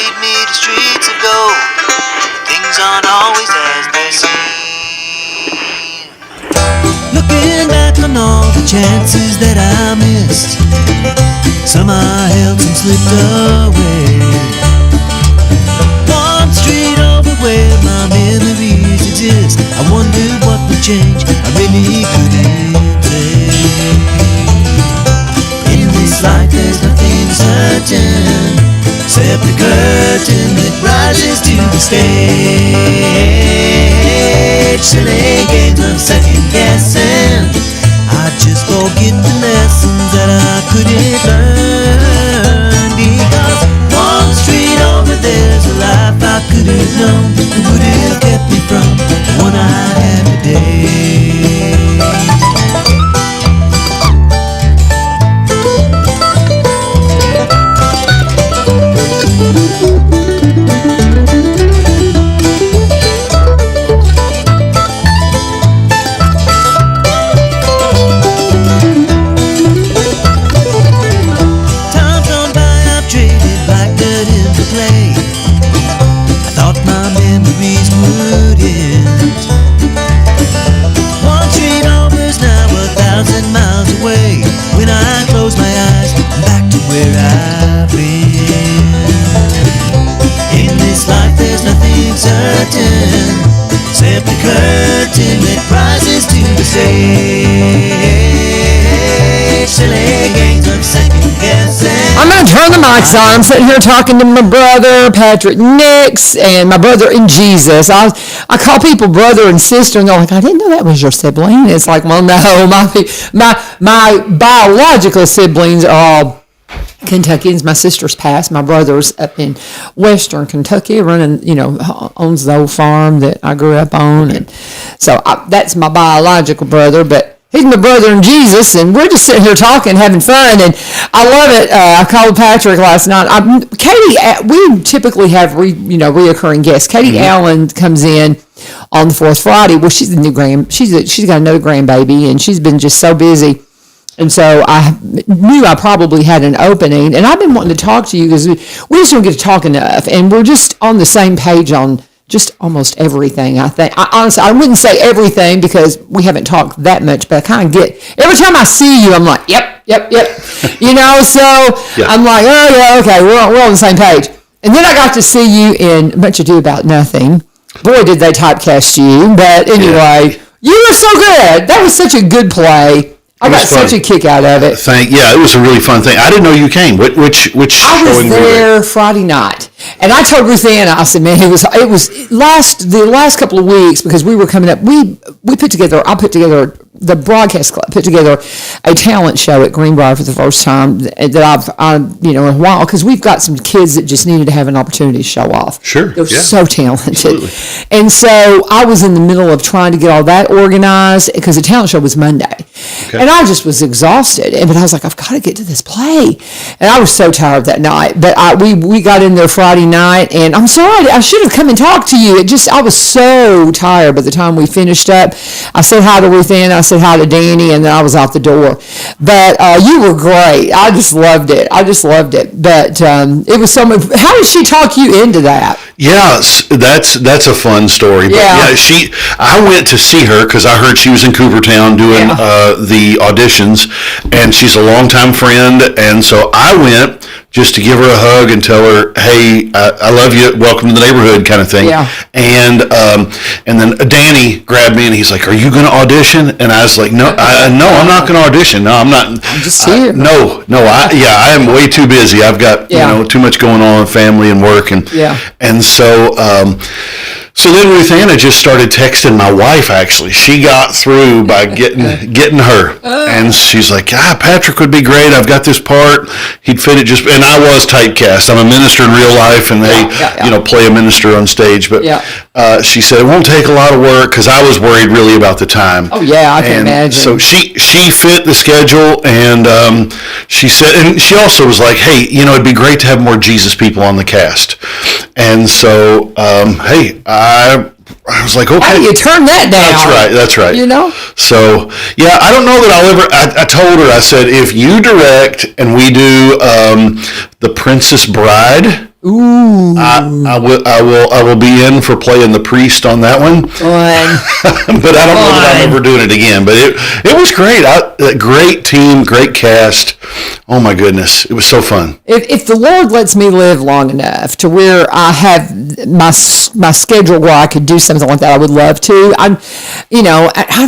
lead me to streets of gold. Things aren't always as they seem. Looking back on all the chances that I missed, some I held, some slipped away. One street over where my memories exist, I wondered what would change, I really couldn't say. In this life there's nothing certain, except the curtain that rises to the stage. Silly games of second guessing, I just forget the lessons that I couldn't learn. Because one street over there's a life I could have known that would have kept me from the one I have today. Except the curtain that rises to the stage. Silly games of second guessing. I'm going to turn the mics on. I'm sitting here talking to my brother, Patrick Nix, and my brother in Jesus. I call people brother and sister, and they're like, I didn't know that was your sibling. It's like, well, no, my biological siblings are all Kentuckians. My sister's passed. My brother's up in western Kentucky, running, owns the old farm that I grew up on, and so that's my biological brother. But he's my brother in Jesus, and we're just sitting here talking, having fun, and I love it. I called Patrick last night. Katie, we typically have reoccurring guests. Katie Allen comes in on the fourth Friday. Well, she's got another grandbaby, and she's been just so busy. And so I knew I probably had an opening, and I've been wanting to talk to you because we just don't get to talk enough, and we're just on the same page on just almost everything, I think. Honestly, I wouldn't say everything because we haven't talked that much, but I kind of get, every time I see you, I'm like, yep. So yeah. I'm like, oh, yeah, okay, we're on the same page. And then I got to see you in Much Ado About Nothing. Boy, did they typecast you. But anyway, You were so good. That was such a good play. I got such a kick out of it. It was a really fun thing. I didn't know you came. Which I was there Friday night, and I told Ruthanna, I said, man, it was the last couple of weeks because we were coming up. I put together the broadcast club put together a talent show at Greenbrier for the first time that I've in a while, because we've got some kids that just needed to have an opportunity to show off. Sure, they're so talented. Absolutely. And so I was in the middle of trying to get all that organized because the talent show was Monday, and I just was exhausted. But I was like, I've got to get to this play, and I was so tired that night. But we got in there Friday night, and I'm sorry, I should have come and talked to you. I was so tired by the time we finished up. I said hi to Ruthanna, I said hi to Danny, and then I was out the door. But you were great. I just loved it. But it was so much. How did she talk you into that? Yes, that's a fun story. But I went to see her because I heard she was in Coopertown doing the auditions, and she's a longtime friend, and so I went just to give her a hug and tell her, hey, I love you, welcome to the neighborhood kind of thing. Yeah. And then Danny grabbed me and he's like, are you going to audition? And I was like, no, I'm not going to audition. No, I'm not. I'm just here. I am way too busy. I've got, too much going on, family and work. And so then Ruthanna just started texting my wife, actually. She got through by getting her. And she's like, Patrick would be great. I've got this part. He'd fit it just, and I was typecast. I'm a minister in real life, and they, play a minister on stage. But she said, it won't take a lot of work, because I was worried really about the time. Oh, yeah, I can imagine. So she fit the schedule, and she said, and she also was like, hey, it'd be great to have more Jesus people on the cast. And so, I was like, okay. How do you turn that down? That's right. So, I don't know that I'll ever, I told her, I said, if you direct and we do The Princess Bride, Ooh. I will be in for playing the priest on that one. But I don't know that I'm ever doing it again. But it was great. Great team, great cast. Oh my goodness, it was so fun. If the Lord lets me live long enough to where I have my schedule where I could do something like that, I would love to. I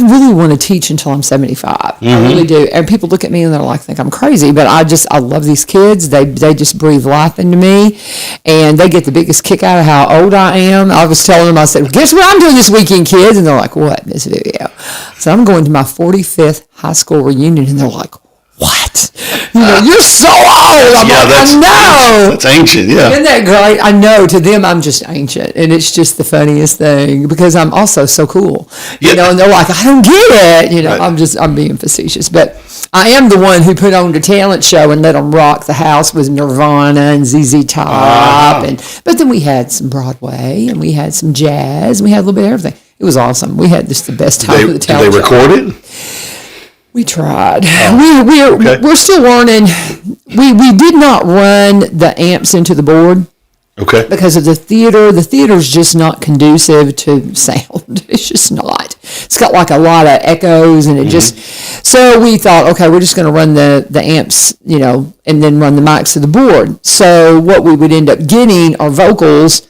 really want to teach until I'm 75. Mm-hmm. I really do. And people look at me and they're like, think I'm crazy. But I love these kids. They just breathe life into me. And they get the biggest kick out of how old I am. I was telling them, I said, guess what I'm doing this weekend, kids? And they're like, what, Miss Vivio? So I'm going to my 45th high school reunion. And they're like, what? You're so old. I'm like, I know. That's ancient, yeah. Isn't that great? I know. To them, I'm just ancient. And it's just the funniest thing because I'm also so cool. Yeah. And they're like, I don't get it. Right. I'm being facetious. But I am the one who put on the talent show and let them rock the house with Nirvana and ZZ Top. But then we had some Broadway and we had some jazz and we had a little bit of everything. It was awesome. We had just the best time with the talent show. Did they record it? We tried. We're still learning. We did not run the amps into the board. Okay. Because of the theater. The theater's just not conducive to sound. It's just not. It's got like a lot of echoes and it just... So we thought, okay, we're just going to run the amps, and then run the mics to the board. So what we would end up getting are vocals,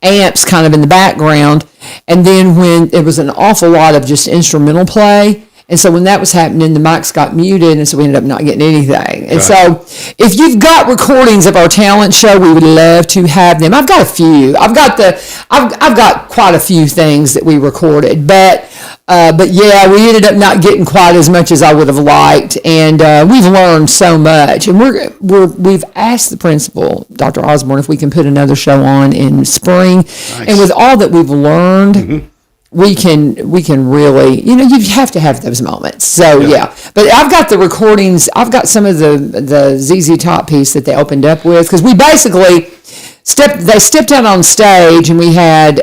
amps kind of in the background, and then when there was an awful lot of just instrumental play... And so when that was happening, the mics got muted, and so we ended up not getting anything. And so if you've got recordings of our talent show, we would love to have them. I've got a few. I've got quite a few things that we recorded, but yeah, we ended up not getting quite as much as I would have liked, and we've learned so much. And we've asked the principal, Dr. Osborne, if we can put another show on in spring. Nice. And with all that we've learned. Mm-hmm. We can really, you have to have those moments. So yeah, but I've got the recordings. I've got some of the ZZ Top piece that they opened up with because we basically stepped out on stage and we had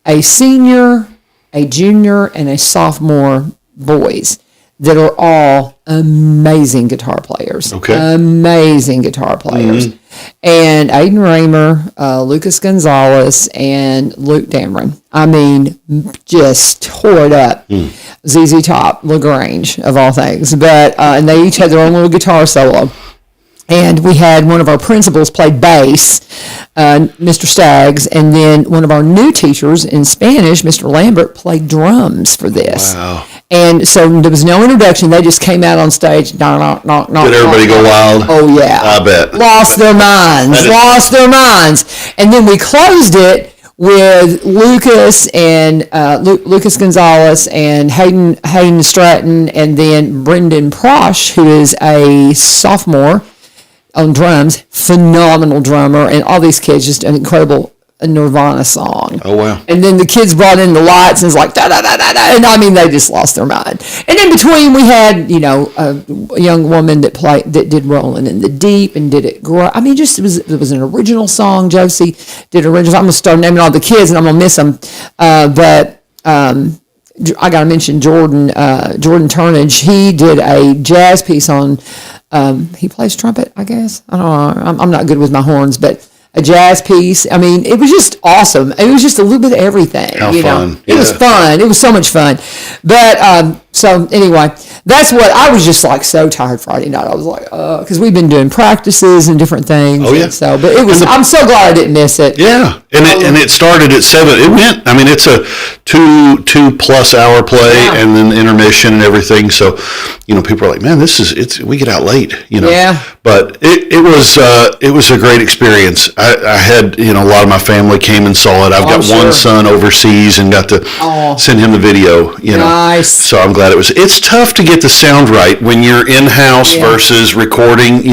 a senior, a junior, and a sophomore boys that are all amazing guitar players. Okay, amazing guitar players. Mm-hmm. And Aiden Raymer, Lucas Gonzalez, and Luke Dameron. I mean, just tore it up. ZZ Top, LaGrange, of all things. But and they each had their own little guitar solo. And we had one of our principals play bass, Mr. Staggs, and then one of our new teachers in Spanish, Mr. Lambert, played drums for this. Wow. And so there was no introduction. They just came out on stage. Knock, knock, knock. Did everybody go wild? Oh, yeah. I bet. Lost their minds. And then we closed it with Lucas and Lucas Gonzalez and Hayden Stratton, and then Brendan Prosh, who is a sophomore on drums, phenomenal drummer, and all these kids, just an incredible Nirvana song. Oh, wow. And then the kids brought in the lights, and it's like, da-da-da-da-da, and I mean, they just lost their mind. And in between, we had, a young woman that did Rolling in the Deep, and did it great. I mean, just, it was an original song. Josie did original. I'm going to start naming all the kids, and I'm going to miss them. But I got to mention Jordan Turnage. He did a jazz piece on, he plays trumpet, I guess. I don't know. I'm not good with my horns, but a jazz piece. I mean, it was just awesome. It was just a little bit of everything. How fun. It was fun. It was so much fun. But, so anyway, that's what, I was just like so tired Friday night. I was like, because we've been doing practices and different things. Oh, yeah. So, but it was, I'm so glad I didn't miss it. Yeah. And it started at 7. It went, I mean, it's a 2+ hour play and then intermission and everything. So, people are like, man, we get out late, Yeah. But it was a great experience. I had, a lot of my family came and saw it. I've got one son overseas and got to send him the video, Nice. So I'm glad it's tough to get the sound right when you're in-house versus recording.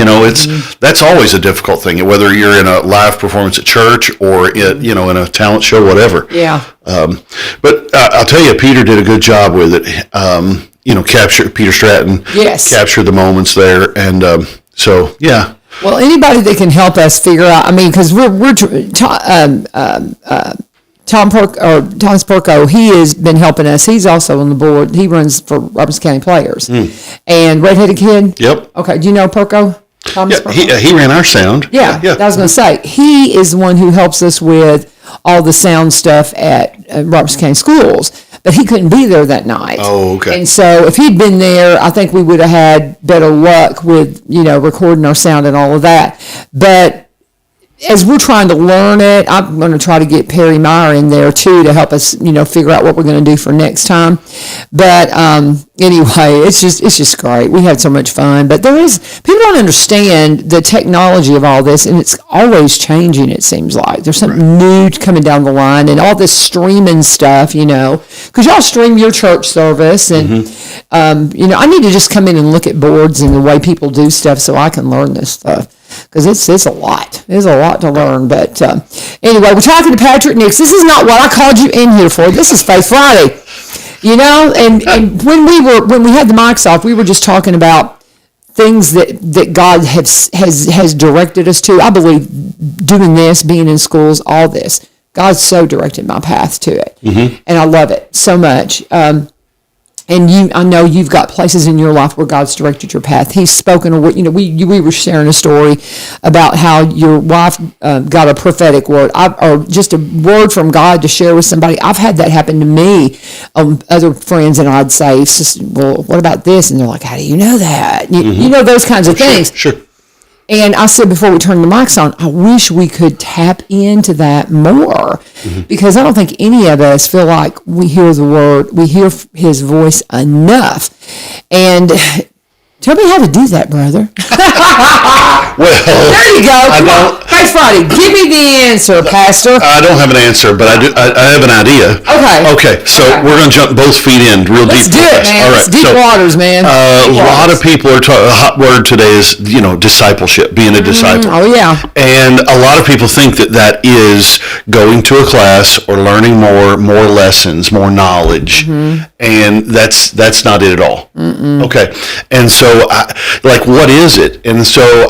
That's always a difficult thing, whether you're in a live performance at church or in a talent show, whatever. Yeah. But I'll tell you, Peter did a good job with it. Peter Stratton. Yes. Captured the moments there. And so, yeah. Well, anybody that can help us figure out, I mean, because Thomas Perko, he has been helping us. He's also on the board. He runs for Robertson County Players. And Redheaded Kid? Yep. Okay, do you know Perko? Thomas He ran our sound. Yeah, I was going to say, he is the one who helps us with all the sound stuff at Robertson County Schools, but he couldn't be there that night. Oh, okay. And so if he'd been there, I think we would have had better luck with, recording our sound and all of that. But as we're trying to learn it, I'm going to try to get Perry Meyer in there too to help us, figure out what we're going to do for next time. But anyway, it's just great. We had so much fun. But people don't understand the technology of all this, and it's always changing. It seems like there's something new coming down the line, and all this streaming stuff, because y'all stream your church service, and I need to just come in and look at boards and the way people do stuff so I can learn this stuff. Because it's a lot. There's a lot to learn. But anyway, we're talking to Patrick Nix. This is not what I called you in here for. This is Faith Friday. And when we had the mics off, we were just talking about things that God has directed us to. I believe doing this, being in schools, all this. God's so directed my path to it. Mm-hmm. And I love it so much. And I know you've got places in your life where God's directed your path. He's spoken. We were sharing a story about how your wife got a prophetic word, or just a word from God to share with somebody. I've had that happen to me. Other friends and I'd say, "Well, what about this?" And they're like, "How do you know that?" You know those kinds of things. Sure. And I said before we turned the mics on, I wish we could tap into that more, because I don't think any of us feel like we hear the word, we hear his voice enough. And tell me how to do that, brother. Well, there you go. Come on. Faith Friday, give me the answer, Pastor. I don't have an answer, but I have an idea. Okay. So we're going to jump both feet in real deep. Let's do it, man. All right. It's deep waters, man. A lot of people are talking. A hot word today is discipleship, being a disciple. Oh yeah. And a lot of people think that is going to a class or learning more lessons, more knowledge, and that's not it at all. Okay. And so, what is it? And so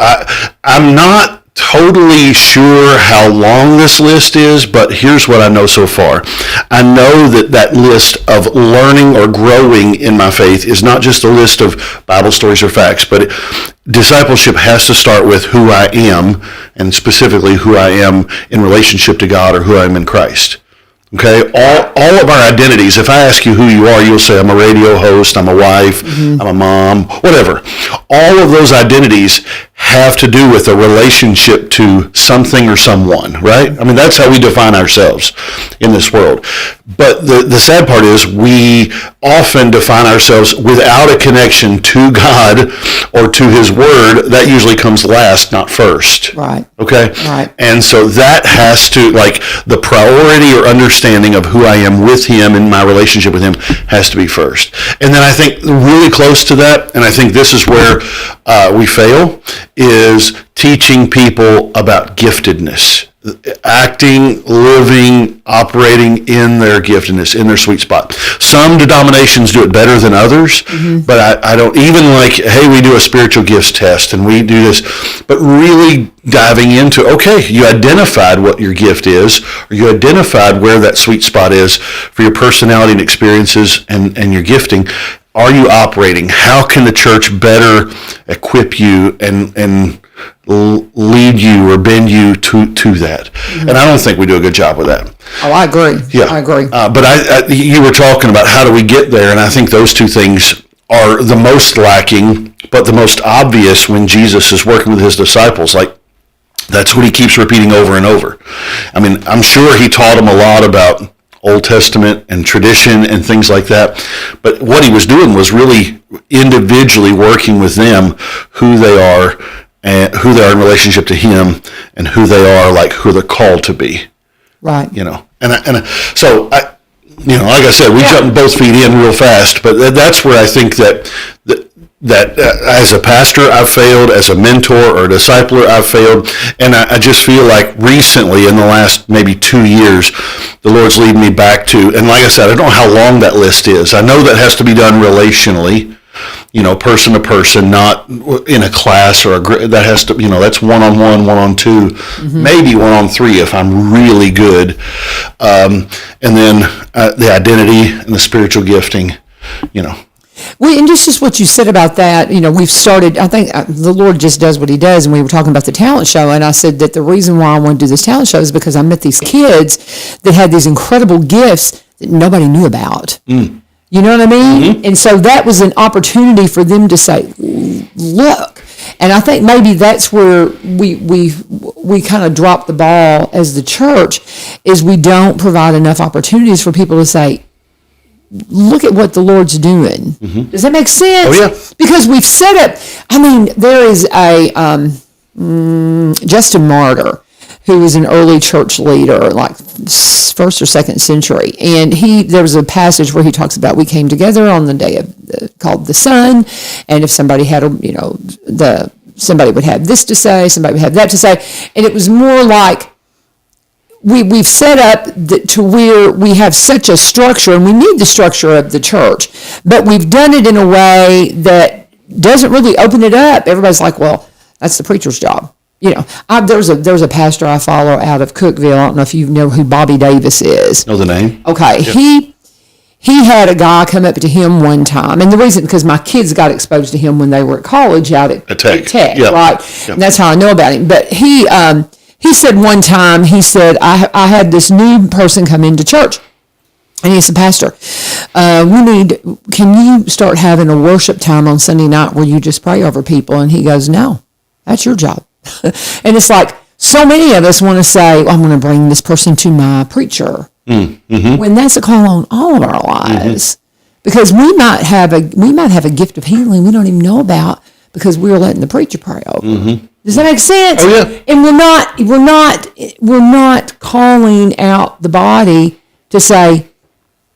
I'm not totally sure how long this list is, but here's what I know so far. I know that list of learning or growing in my faith is not just a list of Bible stories or facts, but discipleship has to start with who I am, and specifically who I am in relationship to God, or who I am in Christ. Okay, all of our identities, if I ask you who you are, you'll say, I'm a radio host, I'm a wife, I'm a mom, whatever. All of those identities have to do with a relationship to something or someone, right? I mean, that's how we define ourselves in this world. But the sad part is we often define ourselves without a connection to God or to his word. That usually comes last, not first. Right. Okay? Right. And so that has to, the priority or understanding of who I am with him and my relationship with him has to be first. And then I think really close to that, and I think this is where we fail, is teaching people about giftedness. Acting, living, operating in their giftedness, in their sweet spot. Some denominations do it better than others, but I don't, even hey, we do a spiritual gifts test and we do this, but really diving into, okay, you identified what your gift is, or you identified where that sweet spot is for your personality and experiences and your gifting. Are you operating? How can the church better equip you and lead you or bend you to that? And I don't think we do a good job with that. Oh, I agree. Yeah, I agree. But you were talking about how do we get there, and I think those two things are the most lacking, but the most obvious when Jesus is working with his disciples. That's what he keeps repeating over and over. I mean, I'm sure he taught them a lot about Old Testament and tradition and things like that. But what he was doing was really individually working with them who they are and who they are in relationship to him and who they are, who they're called to be. Right. So like I said, we jumped both feet in real fast, but that's where I think that as a pastor, I've failed, as a mentor or a discipler, I've failed, and I just feel like recently, in the last maybe 2 years, the Lord's leading me back to, and like I said, I don't know how long that list is. I know that has to be done relationally, person to person, not in a class or that has to, that's one-on-one, one-on-two, maybe one-on-three if I'm really good, and then the identity and the spiritual gifting, Well, and just what you said about that, we've started, I think the Lord just does what he does, and we were talking about the talent show, and I said that the reason why I want to do this talent show is because I met these kids that had these incredible gifts that nobody knew about. You know what I mean? Mm-hmm. And so that was an opportunity for them to say, look. And I think maybe that's where we kind of drop the ball as the church, is we don't provide enough opportunities for people to say, look at what the Lord's doing. Mm-hmm. Does that make sense? Oh, yeah. Because we've set up, there is a Justin Martyr, who was an early church leader, like first or second century. And there was a passage where he talks about, we came together on the day called the Sun, and if somebody had, somebody would have this to say, somebody would have that to say. And it was more like, we've set up to where we have such a structure, and we need the structure of the church, but we've done it in a way that doesn't really open it up. Everybody's like, well, that's the preacher's job. There's a pastor I follow out of Cookeville. I don't know if you know who Bobby Davis is. Know the name? Okay. Yep. He had a guy come up to him one time, and the reason, because my kids got exposed to him when they were at college out at Tech, yep. Right? Yep. And that's how I know about him. But he said one time, I had this new person come into church, and he said, Pastor, can you start having a worship time on Sunday night where you just pray over people? And he goes, no, that's your job. And it's like, so many of us want to say, I'm going to bring this person to my preacher. Mm-hmm. When that's a call on all of our lives. Mm-hmm. Because we might have a gift of healing we don't even know about, because we're letting the preacher pray over. Mm-hmm. Does that make sense? Oh, yeah. And we're not calling out the body to say,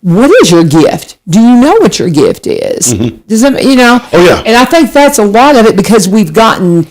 what is your gift? Do you know what your gift is? Mm-hmm. Does that, Oh, yeah. And I think that's a lot of it, because we've gotten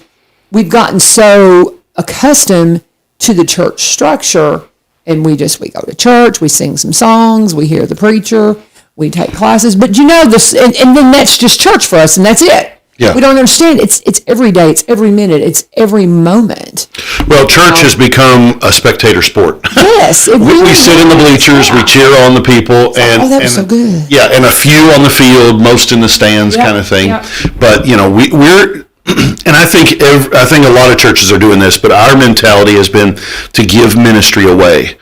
so accustomed to the church structure, and we go to church, we sing some songs, we hear the preacher, we take classes, but this, and then that's just church for us, and that's it. Yeah. We don't understand. It's every day, it's every minute, it's every moment. Well, church has become a spectator sport. Yes. We sit in the bleachers, we cheer on the people, and that was so good. Yeah, and a few on the field, most in the stands, kind of thing. Yep. But we're. And I think a lot of churches are doing this, but our mentality has been to give ministry away.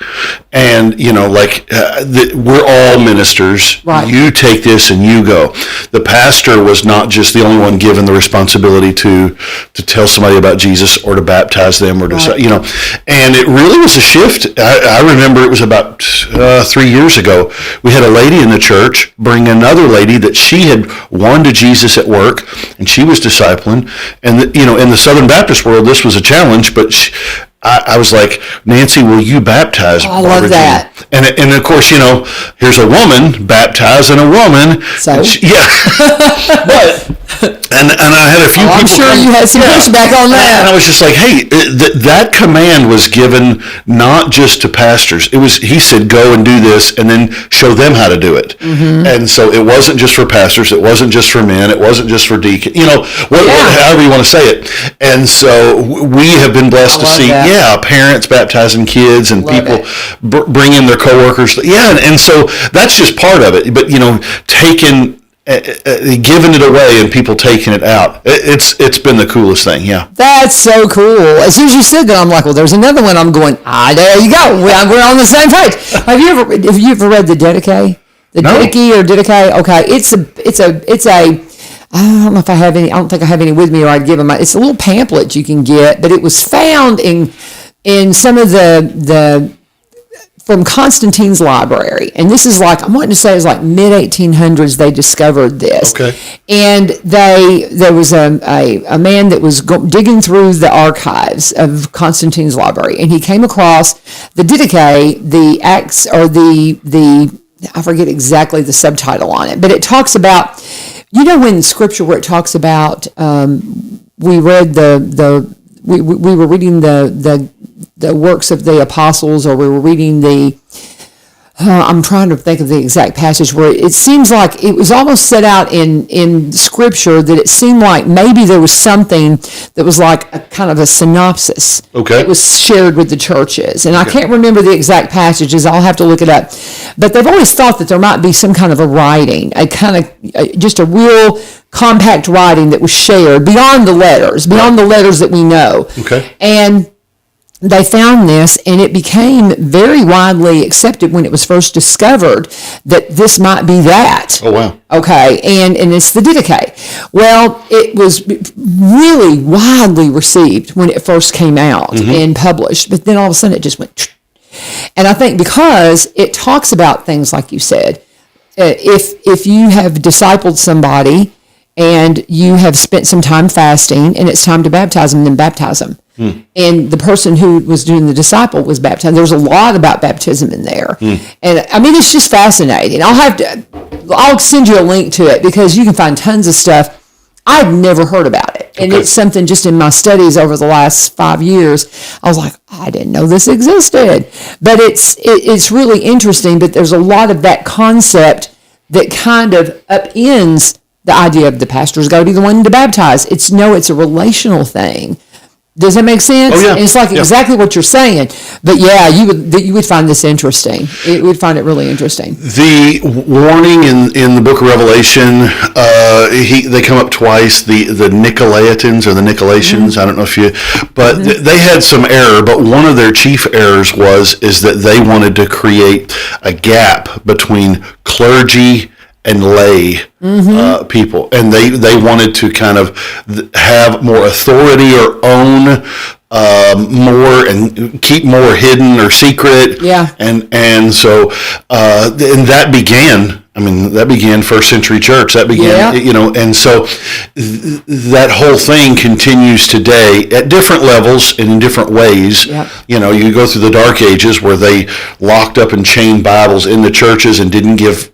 And, we're all ministers. Right. You take this and you go. The pastor was not just the only one given the responsibility to tell somebody about Jesus or to baptize them or to, and it really was a shift. I remember it was about 3 years ago. We had a lady in the church bring another lady that she had won to Jesus at work, and she was discipling. And, in the Southern Baptist world, this was a challenge, but I was like, Nancy, will you baptize Barbara? I love that. And of course, here's a woman baptizing a woman. So? But, and I had a few people. I'm sure you had some pushback on that. And I was just like, hey, that command was given not just to pastors. He said, go and do this, and then show them how to do it. Mm-hmm. And so it wasn't just for pastors. It wasn't just for men. It wasn't just for deacons. However you want to say it. And so we have been blessed to see. That. Yeah, parents baptizing kids and people bringing their coworkers. Yeah, and so that's just part of it. But giving it away and people taking it out, it's been the coolest thing. Yeah, that's so cool. As soon as you said that, I'm like, well, there's another one. I'm going, there you go. We're on the same page. Have you ever read the Didache? The Didache or Didache? Okay, it's a. I don't know if I have any. I don't think I have any with me, or I'd give them. It's a little pamphlet you can get, but it was found in some of the from Constantine's library, and this is like, I'm wanting to say it's like mid 1800s they discovered this. Okay. And there was a man that was digging through the archives of Constantine's library, and he came across the Didache, the Acts, or the I forget exactly the subtitle on it, but it talks about. In Scripture where it talks about, we read we were reading the works of the apostles, or we were reading I'm trying to think of the exact passage where it seems like it was almost set out in Scripture that it seemed like maybe there was something that was like a kind of a synopsis. Okay. That was shared with the churches. And I can't remember the exact passages. I'll have to look it up. But they've always thought that there might be some kind of a writing, a kind of just a real compact writing that was shared beyond the letters that we know. Okay. And they found this, and it became very widely accepted when it was first discovered that this might be that. Oh, wow. Okay, and it's the Didache. Well, it was really widely received when it first came out and published, but then all of a sudden it just went. And I think because it talks about things like you said, if you have discipled somebody and you have spent some time fasting and it's time to baptize them, then baptize them. And the person who was doing the disciple was baptized. There's a lot about baptism in there. And I mean, it's just fascinating. I'll send you a link to it because you can find tons of stuff. I've never heard about it. And it's something just in my studies over the last 5 years, I was like, I didn't know this existed. But it's really interesting, but there's a lot of that concept that kind of upends the idea of the pastor's got to be the one to baptize. It's a relational thing. Does that make sense? Oh, yeah. And it's like exactly what you're saying. But yeah, you would find this interesting. It would find it really interesting. The warning in the book of Revelation, they come up twice, the Nicolaitans or the Nicolaitans, I don't know if they had some error, but one of their chief errors is that they wanted to create a gap between clergy and lay people, and they wanted to kind of have more authority or own more and keep more hidden or secret. Yeah. And so and that began first century church. That began, and so that whole thing continues today at different levels and in different ways. Yeah. You go through the Dark Ages where they locked up and chained Bibles in the churches and didn't give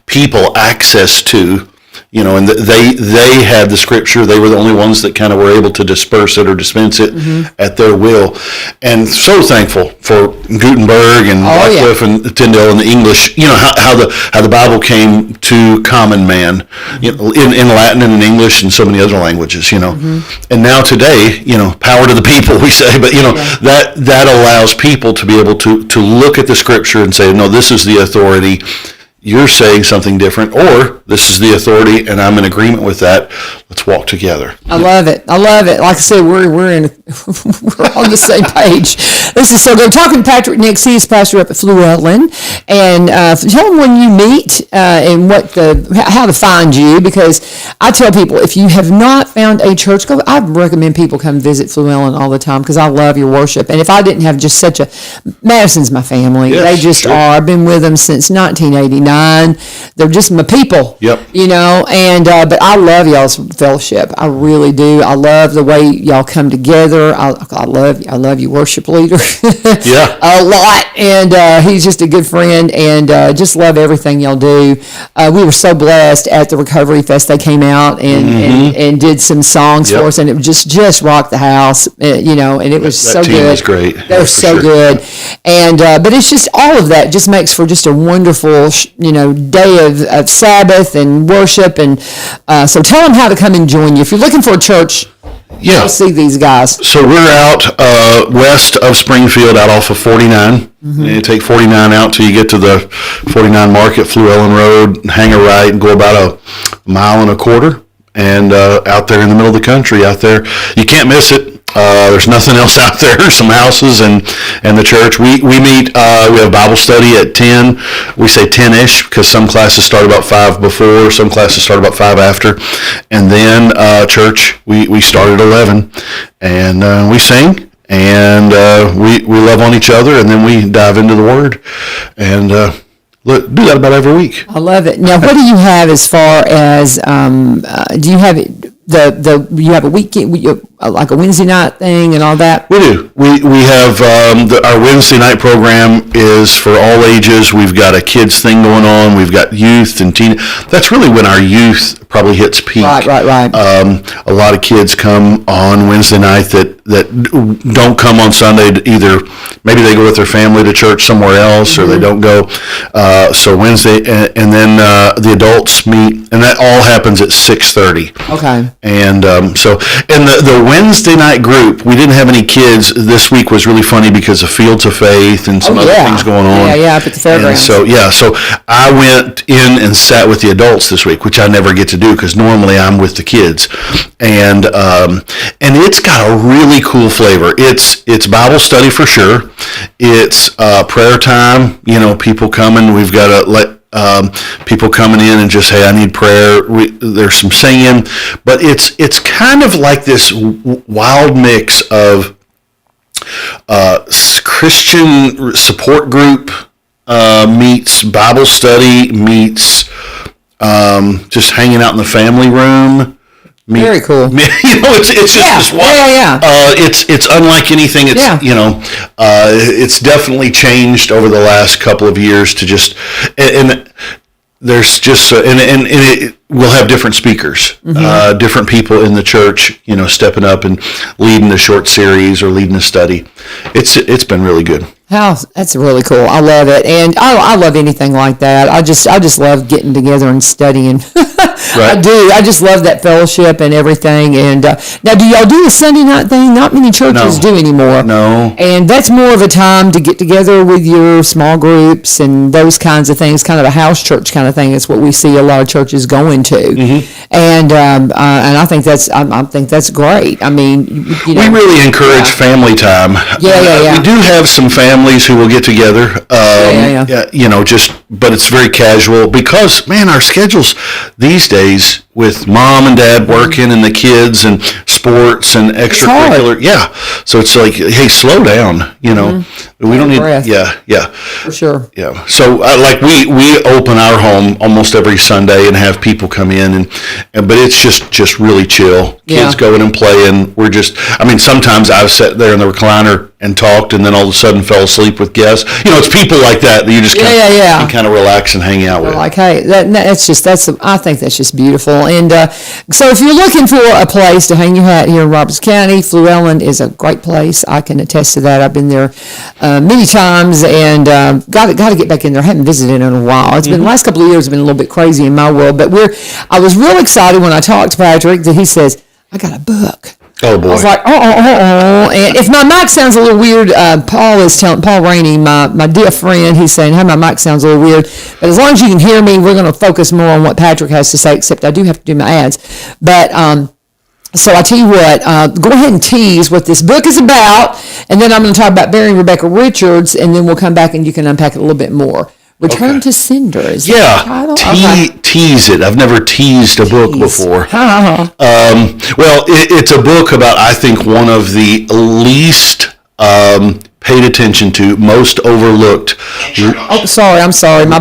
people access to, and they had the Scripture. They were the only ones that kind of were able to disperse it or dispense it at their will. And so thankful for Gutenberg and Wycliffe and Tyndale and the English. How the Bible came to common man, in Latin and in English and so many other languages. And now today, power to the people, we say, but that allows people to be able to look at the Scripture and say, no, this is the authority. You're saying something different, or this is the authority, and I'm in agreement with that. Let's walk together. I love it. Like I said, we're on the same page. This is so good. Talking to Patrick Nix, he's pastor up at Fluellen, and tell him when you meet and how to find you. Because I tell people, if you have not found a church, I recommend people come visit Fluellen all the time because I love your worship. And if I didn't have just Madison's my family. Yes, they just are. I've been with them since 1989. They're just my people. Yep. And but I love y'all's fellowship. I really do. I love the way y'all come together. I love your worship leader. Yeah. A lot. And he's just a good friend, and just love everything y'all do. We were so blessed at the Recovery Fest. They came out and did some songs for us, and it just rocked the house. And it was so good. That team was great. They're so good. And but it's just all of that just makes for just a wonderful day of Sabbath and worship. And so tell them how to come and join you. If you're looking for a church, you'll see these guys. So we're out west of Springfield, out off of 49. And you take 49 out till you get to the 49 Market, Fluellen Road, hang a right and go about a mile and a quarter. And out there in the middle of the country, out there, you can't miss it. There's nothing else out there. Some houses and the church. We meet. We have Bible study at 10. We say 10-ish because some classes start about 5 before, some classes start about 5 after, and then church we start at 11, and we sing and we love on each other, and then we dive into the Word and do that about every week. I love it. Now, what do you have as far as do you have you have a weekend, like a Wednesday night thing and all that? We do. We have our Wednesday night program is for all ages. We've got a kids thing going on. We've got youth and teen. That's really when our youth probably hits peak. Right. A lot of kids come on Wednesday night that don't come on Sunday. Either maybe they go with their family to church somewhere else, or they don't go. So Wednesday, and then the adults meet, and that all happens at 6:30. Okay. And the Wednesday night group, we didn't have any kids. This week was really funny because of Fields of Faith and some other things going on. Yeah, up at the fairgrounds. So I went in and sat with the adults this week, which I never get to do because normally I'm with the kids. And it's got a really cool flavor. It's Bible study for sure. It's prayer time. People coming. We've got to let people coming in and just, hey, I need prayer. There's some singing, but it's kind of like this wild mix of Christian support group meets Bible study meets just hanging out in the family room. Very cool. It's just this wild. Yeah. It's unlike anything. It's definitely changed over the last couple of years to just and there's just and it will have different speakers, different people in the church, stepping up and leading a short series or leading a study. It's been really good. That's really cool. I love it, and I love anything like that. I just love getting together and studying. Right. I do. I just love that fellowship and everything. And now, do y'all do the Sunday night thing? Not many churches do anymore. No. And that's more of a time to get together with your small groups and those kinds of things. Kind of a house church kind of thing. It's what we see a lot of churches going to. Mm-hmm. And I think that's great. I mean, we really encourage family time. Yeah. We do have some families who will get together. But it's very casual because, man, our schedules these days with mom and dad working and the kids and sports and extracurricular. Yeah. So it's like, hey, slow down, We don't need, for sure. Yeah. So we open our home almost every Sunday and have people come in but it's just really chill. Kids going and playing. Sometimes I've sat there in the recliner and talked and then all of a sudden fell asleep with guests. It's people like that you just kind of relax and hang out with. Like, hey, I think that's just beautiful. And so if you're looking for a place to hang your hat here in Roberts County, Fluellen is a great place. I can attest to that. I've been there many times and got to get back in there. I haven't visited in a while. It's been the last couple of years have been a little bit crazy in my world, but I was real excited when I talked to Patrick that he says, I got a book. Oh boy! I was like, And if my mic sounds a little weird, Paul Rainey, my dear friend, he's saying, "Hey, my mic sounds a little weird." But as long as you can hear me, we're going to focus more on what Patrick has to say. Except I do have to do my ads. But so I tell you what, go ahead and tease what this book is about, and then I'm going to talk about Barry and Rebecca Richards, and then we'll come back and you can unpack it a little bit more. Return to Sender is that the title? Tease it. I've never teased a book before. Well, it's a book about, I think, one of the least paid attention to, most overlooked. Oh, sorry. I'm sorry. My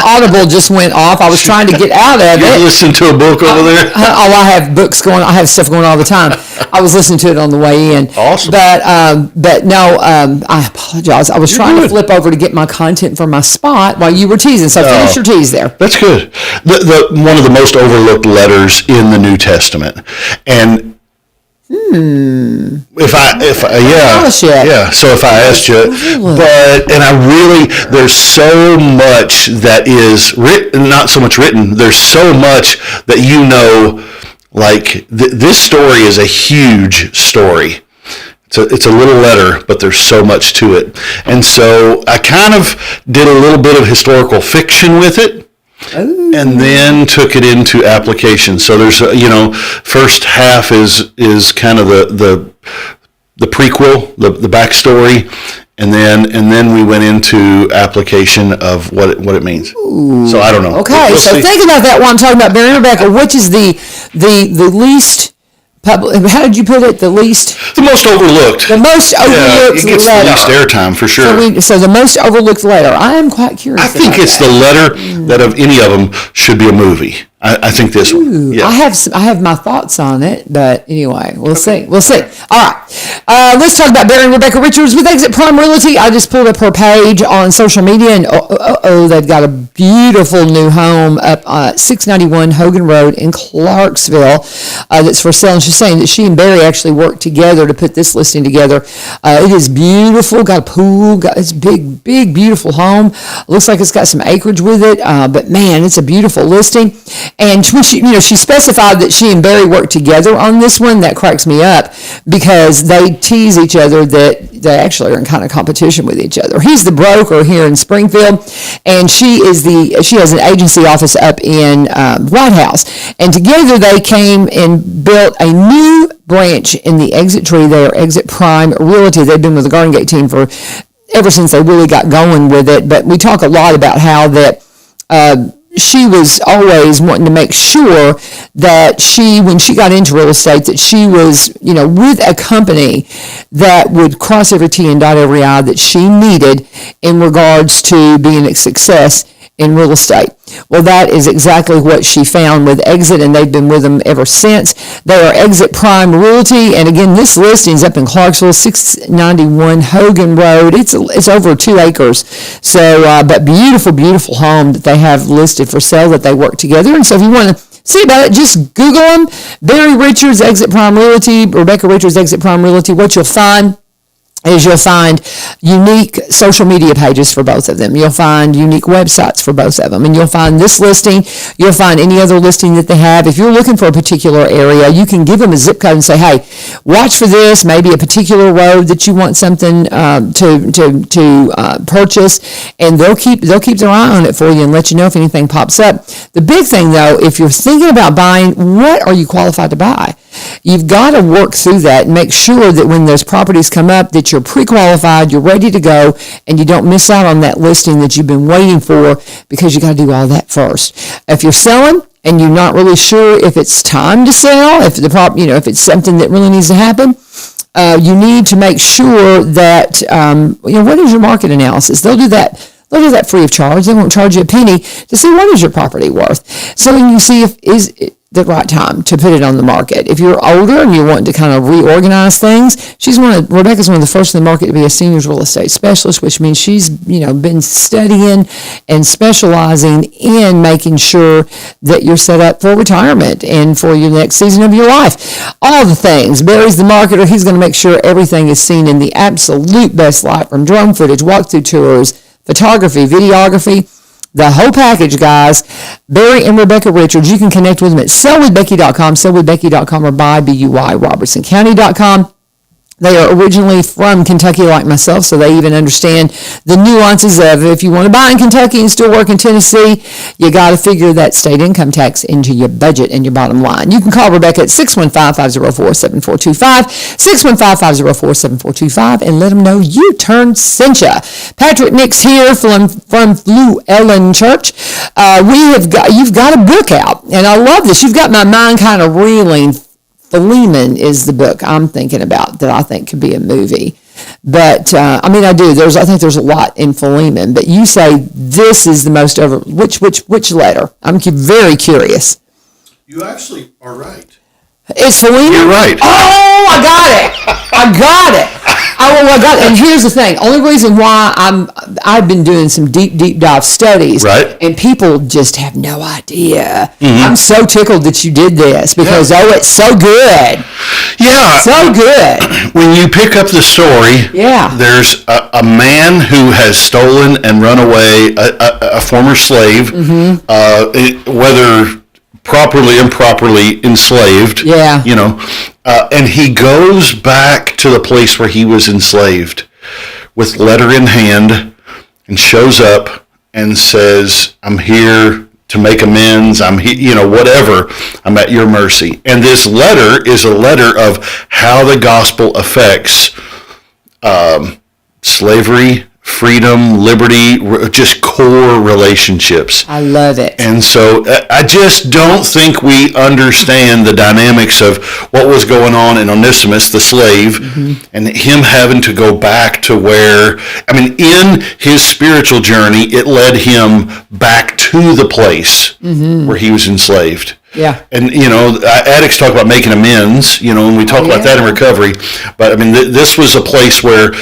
Audible just went off. I was trying to get out of it. You listen to a book over there? I have books going. I have stuff going all the time. I was listening to it on the way in. Awesome. But no, I apologize. I was trying to flip over to get my content from my spot while you were teasing. So finish your tease there. That's good. The one of the most overlooked letters in the New Testament, and. So if I asked you, there's so much that is written, not so much written, there's so much that like this story is a huge story. It's a little letter, but there's so much to it. And so I kind of did a little bit of historical fiction with it. Ooh. And then took it into application. So there's first half is kind of the prequel, the backstory, and then we went into application of what it means. Ooh. So I don't know. Okay, so think about that while I'm talking about Barry and Rebecca, which is the least. How did you put it? The most overlooked. The most overlooked it gets letter. The least airtime for sure. So the most overlooked letter. I am quite curious. I think it's the letter that of any of them should be a movie. I think this one. Yeah. I have my thoughts on it, but anyway, we'll see. All right. Let's talk about Barry and Rebecca Richards with Exit Prime Realty. I just pulled up her page on social media, and they've got a beautiful new home up 691 Hogan Road in Clarksville that's for sale. And she's saying that she and Barry actually worked together to put this listing together. It is beautiful. Got a pool. Got this big, beautiful home. Looks like it's got some acreage with it, but man, it's a beautiful listing. And when she specified that she and Barry worked together on this one. That cracks me up because they tease each other that they actually are in kind of competition with each other. He's the broker here in Springfield, and she has an agency office up in White House. And together they came and built a new branch in the Exit Tree. They are Exit Prime Realty. They've been with the Garden Gate team ever since they really got going with it. But we talk a lot about how that she was always wanting to make sure that when she got into real estate, that she was, with a company that would cross every T and dot every I that she needed in regards to being a success in real estate. Well, that is exactly what she found with Exit, and they've been with them ever since. They are Exit Prime Realty, and again, this listing is up in Clarksville, 691 Hogan Road. It's over 2 acres. So, but beautiful home that they have listed for sale that they work together. And so if you want to see about it, just Google them. Barry Richards, Exit Prime Realty, Rebecca Richards, Exit Prime Realty. What you'll find is you'll find unique social media pages for both of them. You'll find unique websites for both of them. And you'll find this listing. You'll find any other listing that they have. If you're looking for a particular area, you can give them a zip code and say, hey, watch for this, maybe a particular road that you want something to purchase. And they'll keep their eye on it for you and let you know if anything pops up. The big thing, though, if you're thinking about buying, what are you qualified to buy? You've got to work through that and make sure that when those properties come up that you're pre-qualified, you're ready to go, and you don't miss out on that listing that you've been waiting for because you got to do all that first. If you're selling and you're not really sure if it's time to sell, if if it's something that really needs to happen, you need to make sure that what is your market analysis? They'll do that free of charge. They won't charge you a penny to see what is your property worth. So when you see if is the right time to put it on the market. If you're older and you want to kind of reorganize things, Rebecca's one of the first in the market to be a seniors real estate specialist, which means she's, been studying and specializing in making sure that you're set up for retirement and for your next season of your life. All the things. Barry's the marketer. He's going to make sure everything is seen in the absolute best light, from drone footage, walkthrough tours, photography, videography, the whole package, guys. Barry and Rebecca Richards. You can connect with them at sellwithbecky.com, sellwithbecky.com, or buybuy.robertsoncounty.com. They are originally from Kentucky like myself, so they even understand the nuances of if you want to buy in Kentucky and still work in Tennessee, you got to figure that state income tax into your budget and your bottom line. You can call Rebecca at 615-504-7425, 615-504-7425, and let them know you turned cincha. Patrick Nix here from Llewellyn Church. You've got a book out, and I love this. You've got my mind kind of reeling. Philemon is the book I'm thinking about that I think could be a movie. But, I do. I think there's a lot in Philemon. But you say this is the most over... Which letter? I'm very curious. You actually are right. It's Philemon? You're right. Oh, I got it. I got it. And here's the thing. Only reason why I've been doing some deep dive studies. Right. And people just have no idea. Mm-hmm. I'm so tickled that you did this because, it's so good. Yeah. So good. When you pick up the story, there's a man who has stolen and run away, a former slave, mm-hmm. Whether properly, improperly enslaved. Yeah. And he goes back to the place where he was enslaved with letter in hand and shows up and says, I'm here to make amends. I'm here, whatever. I'm at your mercy. And this letter is a letter of how the gospel affects slavery, freedom, liberty, just core relationships. I love it. And so I just don't think we understand the dynamics of what was going on in Onesimus, the slave, and him having to go back to where, in his spiritual journey, it led him back to the place where he was enslaved. Yeah. And, addicts talk about making amends, and we talk about that in recovery. But, this was a place where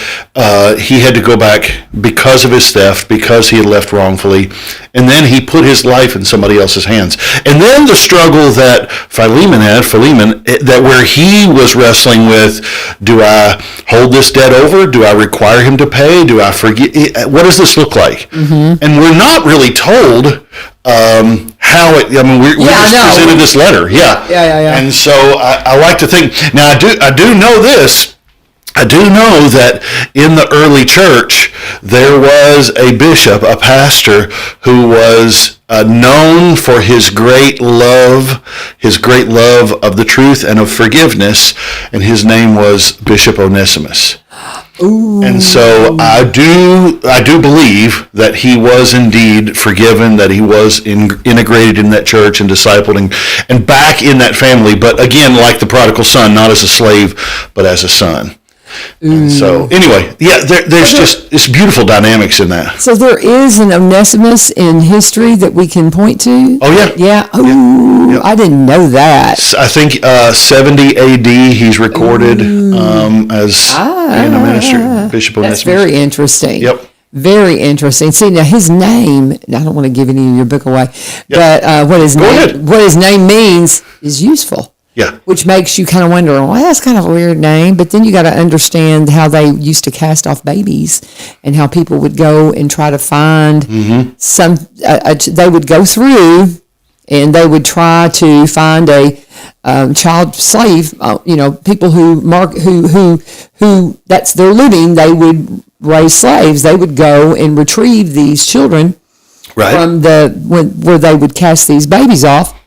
he had to go back because of his theft, because he had left wrongfully. And then he put his life in somebody else's hands. And then the struggle that Philemon had, that where he was wrestling with, do I hold this debt over? Do I require him to pay? Do I forget? What does this look like? And we're not really told how it. We just presented this letter, Yeah. And so I like to think. Now I do know this. I do know that in the early church there was a bishop, a pastor, who was known for his great love of the truth and of forgiveness, and his name was Bishop Onesimus. Ooh. And so I do believe that he was indeed forgiven, that he was integrated in that church and discipled and back in that family. But again, like the prodigal son, not as a slave, but as a son. And so anyway, there's just this beautiful dynamics in that. So there is an Onesimus in history that we can point to? Oh, yeah. Yeah. Oh, I didn't know that. I think 70 A.D. he's recorded as being a minister, Bishop Onesimus. That's very interesting. Yep. Very interesting. See, now his name, I don't want to give any of your book away, but what his name means is useful. Yeah. Which makes you kind of wonder, well, that's kind of a weird name. But then you got to understand how they used to cast off babies and how people would go and try to find they would go through and they would try to find a child slave, people who that's their living. They would raise slaves. They would go and retrieve these children from where they would cast these babies off.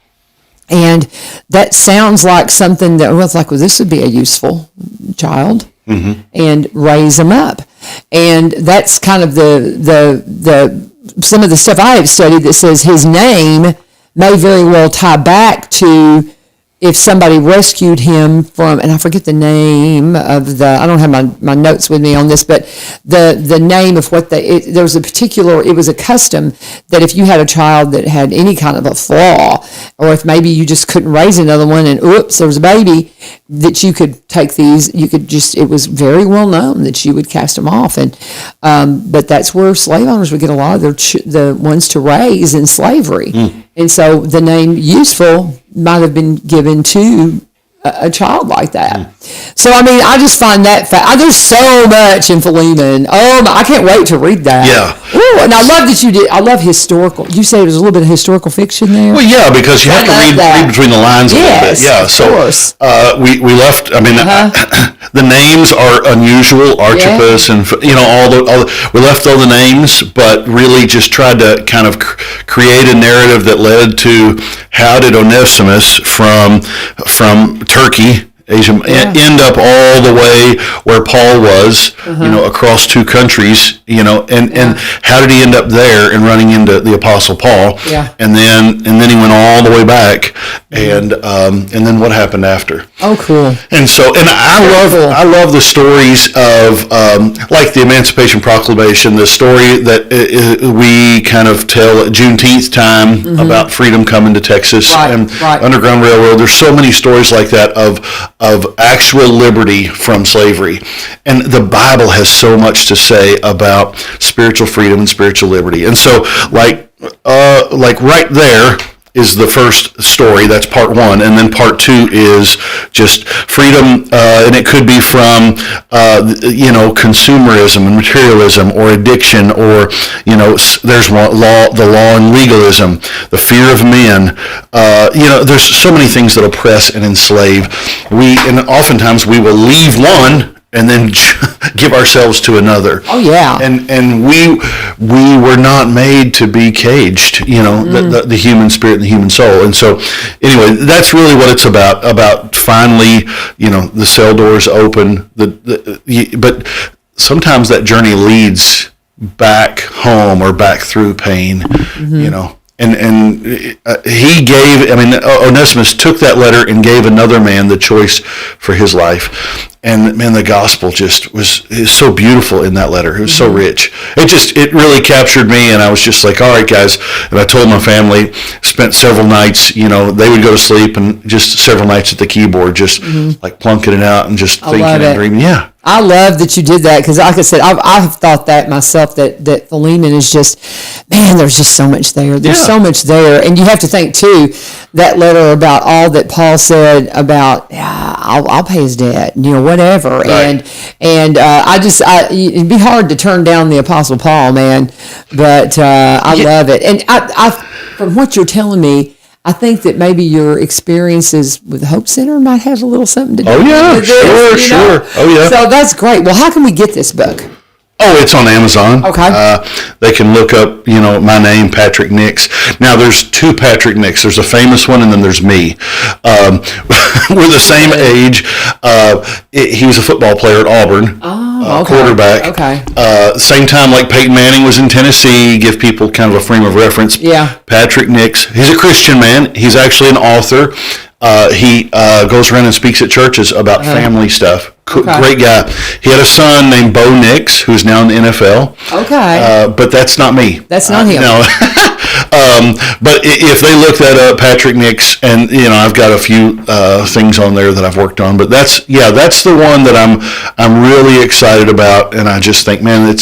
And that sounds like something that was like, well, this would be a useful child, and raise them up. And that's kind of the some of the stuff I have studied that says his name may very well tie back to if somebody rescued him from, and I forget the name of I don't have my notes with me on this, but the name of what there was it was a custom that if you had a child that had any kind of a flaw, or if maybe you just couldn't raise another one and oops, there was a baby, that you could take these, it was very well known that you would cast them off. And, but that's where slave owners would get a lot of the ones to raise in slavery. And so the name useful might have been given to a child like that. So, I just find that there's so much in Philemon. I can't wait to read that. Yeah. Ooh, and I love that you did. I love historical. You said it was a little bit of historical fiction there? Well, yeah, because you have to read between the lines a little bit. Yeah, of course. We left, the names are unusual, Archippus and, we left all the names, but really just tried to kind of create a narrative that led to how did Onesimus from Turkey, Asia, end up all the way where Paul was, across two countries, and how did he end up there and running into the Apostle Paul? Yeah. And then he went all the way back, and then what happened after? Oh, cool. And so, I love the stories of like the Emancipation Proclamation, the story that we kind of tell at Juneteenth time about freedom coming to Texas and Underground Railroad. There's so many stories like that of actual liberty from slavery. And the Bible has so much to say about spiritual freedom and spiritual liberty. And so like right there is the first story. That's part one. And then part two is just freedom, and it could be from, consumerism and materialism or addiction or, there's the law and legalism, the fear of men. There's so many things that oppress and enslave. And oftentimes we will leave one and then give ourselves to another. Oh yeah. And we were not made to be caged, the human spirit and the human soul. And so anyway, that's really what it's about finally, the cell doors open, but sometimes that journey leads back home or back through pain, you know. And he gave, I mean, Onesimus took that letter and gave another man the choice for his life. And man, the gospel just is so beautiful in that letter. It was so rich. It really captured me, and I was just like, all right, guys. And I told my family, spent several nights, you know, they would go to sleep and just several nights at the keyboard, just like plunking it out and just thinking and dreaming. Yeah. I love that you did that because, like I said, I've thought that myself, that Philemon is just, man, there's just so much there. There's so much there. And you have to think, too, that letter about all that Paul said about, I'll pay his debt, you know, whatever. Right. And it'd be hard to turn down the Apostle Paul, man, but I love it. And I, from what you're telling me, I think that maybe your experiences with the Hope Center might have a little something to do with this. Sure. Oh, yeah. So that's great. Well, how can we get this book? Oh, it's on Amazon. Okay. They can look up, you know, my name, Patrick Nix. Now, there's two Patrick Nix. There's a famous one, and then there's me. We're the same age. He was a football player at Auburn. Quarterback. Okay. Same time like Peyton Manning was in Tennessee, give people kind of a frame of reference. Yeah. Patrick Nix. He's a Christian man. He's actually an author. He goes around and speaks at churches about family stuff. Great guy. He had a son named Bo Nix, who's now in the NFL. Okay. But that's not me. That's not him. No. But if they look that up, Patrick Nix, and you know, I've got a few things on there that I've worked on. But that's the one that I'm really excited about, and I just think, man,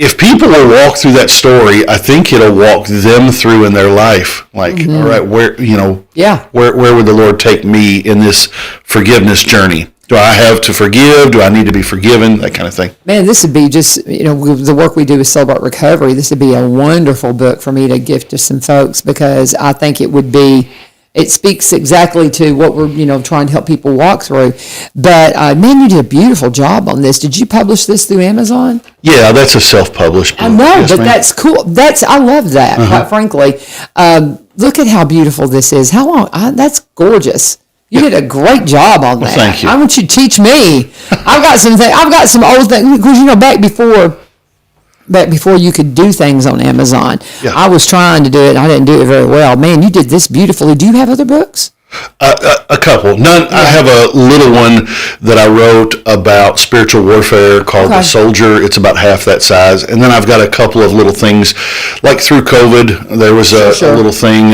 if people will walk through that story, I think it'll walk them through in their life. Like, all right, where would the Lord take me in this forgiveness journey? Do I have to forgive? Do I need to be forgiven? That kind of thing. Man, this would be just, you know, the work we do with Celebrate Recovery, this would be a wonderful book for me to gift to some folks because I think it speaks exactly to what we're, you know, trying to help people walk through. But, man, you did a beautiful job on this. Did you publish this through Amazon? Yeah, that's a self-published book. I know, yes, but that's cool. I love that, quite frankly. Look at how beautiful this is. How long? That's gorgeous. You did a great job on that. Well, thank you. I want you to teach me. I've got some old things, because, you know, back before you could do things on Amazon, I was trying to do it, and I didn't do it very well. Man, you did this beautifully. Do you have other books? A couple. None. Yeah. I have a little one that I wrote about spiritual warfare called The Soldier. It's about half that size. And then I've got a couple of little things, like through COVID, there was a little thing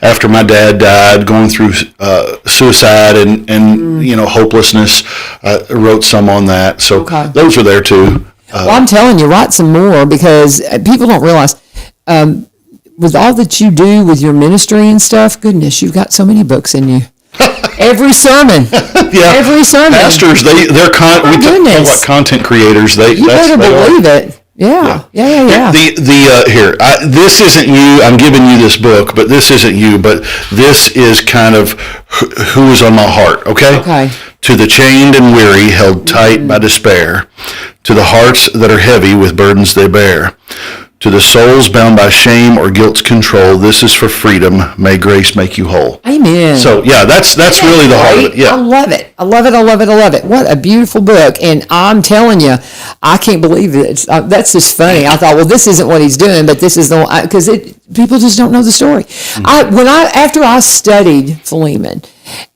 after my dad died, going through suicide and you know, hopelessness. I wrote some on that. So those are there too. Well, I'm telling you, write some more, because people don't realize, with all that you do with your ministry and stuff, goodness, you've got so many books in you. Every sermon. Every sermon. Pastors, they're content creators. You better believe it. Yeah. This isn't you. I'm giving you this book, but this isn't you. But this is kind of who is on my heart. Okay. To the chained and weary, held tight by despair, to the hearts that are heavy with burdens they bear, to the souls bound by shame or guilt's control, this is for freedom. May grace make you whole. Amen. So that's really the heart of it. Yeah. I love it. I love it. What a beautiful book. And I'm telling you, I can't believe it. That's just funny. I thought, well, this isn't what he's doing, but this is the one, because people just don't know the story. After I studied Philemon,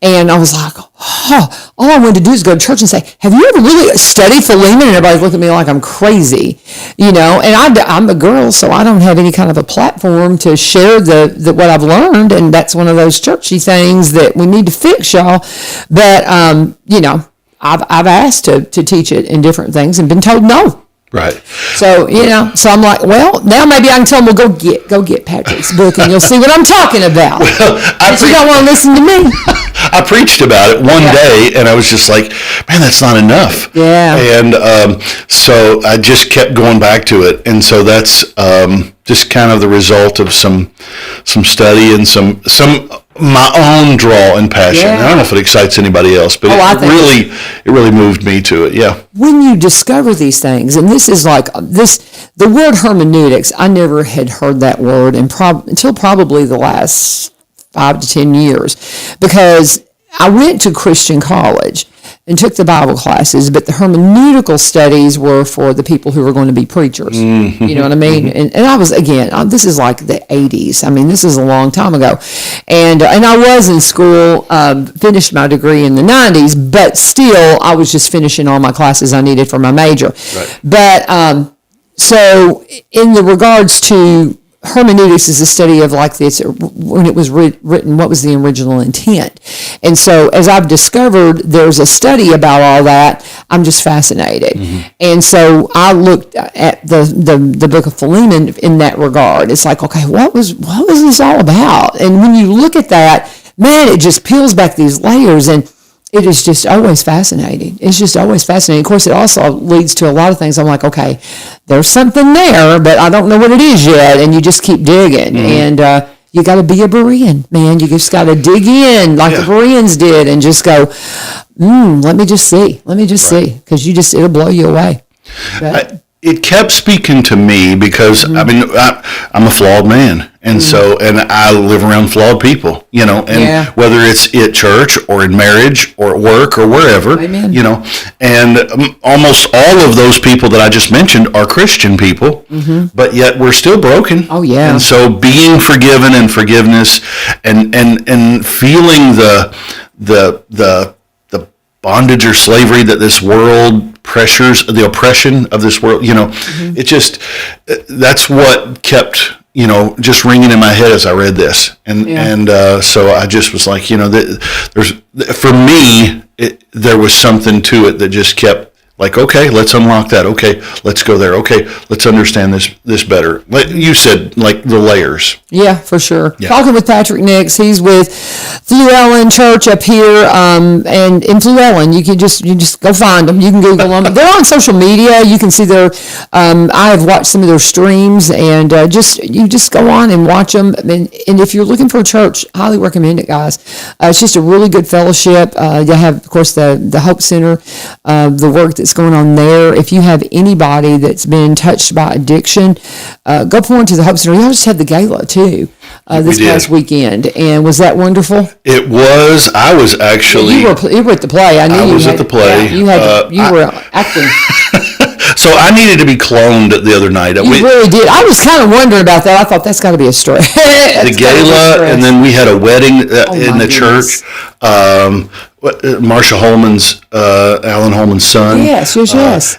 and I was like, all I wanted to do is go to church and say, have you ever really studied Philemon? And everybody looked at me like I'm crazy, you know. And I'm a girl, so I don't have any kind of a platform to share the what I've learned. And that's one of those churchy things that we need to fix, y'all. But, you know, I've asked to teach it in different things and been told no. Right. So, you know, so I'm like, well, now maybe I can tell them, well, go get Patrick's book and you'll see what I'm talking about. Well, you don't want to listen to me. I preached about it one day, and I was just like, man, that's not enough. Yeah. And so I just kept going back to it. And so that's just kind of the result of some study and some my own draw and passion. Yeah. I don't know if it excites anybody else, but it really moved me to it. Yeah. When you discover these things, and this is like the word hermeneutics, I never had heard that word until probably the last 5 to 10 years, because I went to Christian college, and took the Bible classes, but the hermeneutical studies were for the people who were going to be preachers. Mm-hmm. You know what I mean? And I was, again, this is like the 80s. I mean, this is a long time ago. And I was in school, finished my degree in the 90s, but still I was just finishing all my classes I needed for my major. Right. But so in the regards to hermeneutics is a study of like this, when it was written, what was the original intent? And so as I've discovered, there's a study about all that. I'm just fascinated. Mm-hmm. And so I looked at the book of Philemon in that regard. It's like, okay, what was this all about? And when you look at that, man, it just peels back these layers, and it is just always fascinating. It's just always fascinating. Of course, it also leads to a lot of things. I'm like, okay, there's something there, but I don't know what it is yet. And you just keep digging. Mm-hmm. And you got to be a Berean, man. You just got to dig in like the Bereans did and just go, let me just see. Let me just see. Because it'll blow you away. It kept speaking to me because, I mean, I'm a flawed man. And so, and I live around flawed people, you know, and whether it's at church or in marriage or at work or wherever, you know, and almost all of those people that I just mentioned are Christian people, but yet we're still broken. Oh, yeah. And so being forgiven and forgiveness and feeling the bondage or slavery that this world pressures, the oppression of this world, you know, it just, that's what kept, you know, just ringing in my head as I read this. And so I just was like, you know, for me, there was something to it that just kept like, okay, let's unlock that. Okay, let's go there. Okay, let's understand this better. Like you said, like the layers. Yeah, for sure. Yeah. Talking with Patrick Nix, he's with Fluellen Church up here, and in Fluellen, you just go find them. You can Google them. They're on social media. You can see their. I have watched some of their streams, and you just go on and watch them. And if you're looking for a church, highly recommend it, guys. It's just a really good fellowship. You have, of course, the Hope Center, the work that's going on there. If you have anybody that's been touched by addiction, go pour into the Hope Center. You just had the gala too this past weekend, and was that wonderful? It was. I was actually. You were at the play. I knew you was at the play. Yeah, you were acting. So I needed to be cloned the other night. You really did. I was kind of wondering about that. I thought that's got to be a stretch. The gala, and then we had a wedding in the church. Marsha Holman's, Alan Holman's son. Yes.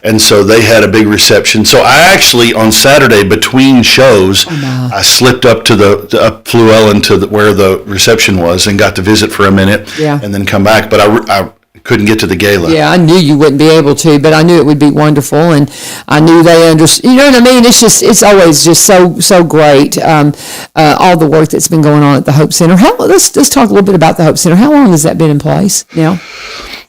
And so they had a big reception. So I actually, on Saturday, between shows, I slipped up to up Fluellen to where the reception was and got to visit for a minute and then come back. But I couldn't get to the gala. Yeah, I knew you wouldn't be able to, but I knew it would be wonderful, and I knew they understood. You know what I mean? It's always just so great. All the work that's been going on at the Hope Center. Let's talk a little bit about the Hope Center. How long has that been in place now?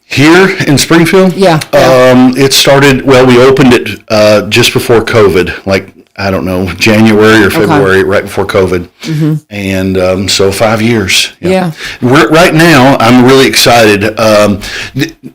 Here in Springfield? Yeah. It started, we opened it just before COVID, like, I don't know, January or February, right before COVID. Mm-hmm. And so 5 years. Yeah. Right now, I'm really excited.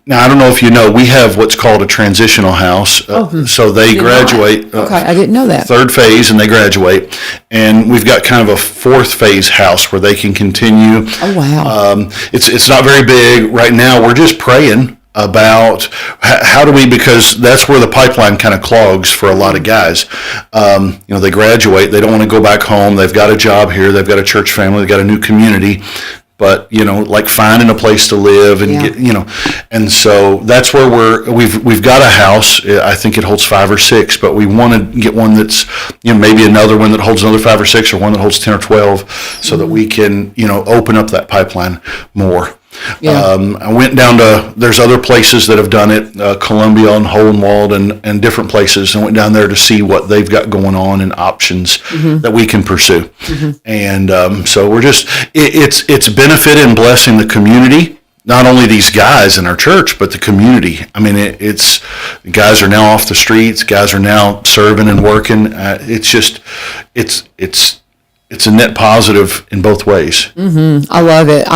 Now, I don't know if you know, we have what's called a transitional house. So they graduate. I didn't know that. Third phase, and they graduate. And we've got kind of a fourth phase house where they can continue. Oh, wow. It's not very big. Right now, we're just praying about how do we, because that's where the pipeline kind of clogs for a lot of guys. They graduate, they don't want to go back home, they've got a job here, they've got a church family, they've got a new community, but like finding a place to live and get, and so that's where we've got a house. I think it holds 5 or 6, but we want to get one that's, maybe another one that holds another 5 or 6, or one that holds 10 or 12, so that we can, open up that pipeline more. Yeah. I went down to, there's other places that have done it, Columbia and Hohenwald and different places, and went down there to see what they've got going on and options that we can pursue. Mm-hmm. And so we're just, it's benefit and blessing the community, not only these guys in our church, but the community. I mean, it's guys are now off the streets, guys are now serving and working. It's just, it's a net positive in both ways. Mm-hmm. I love it.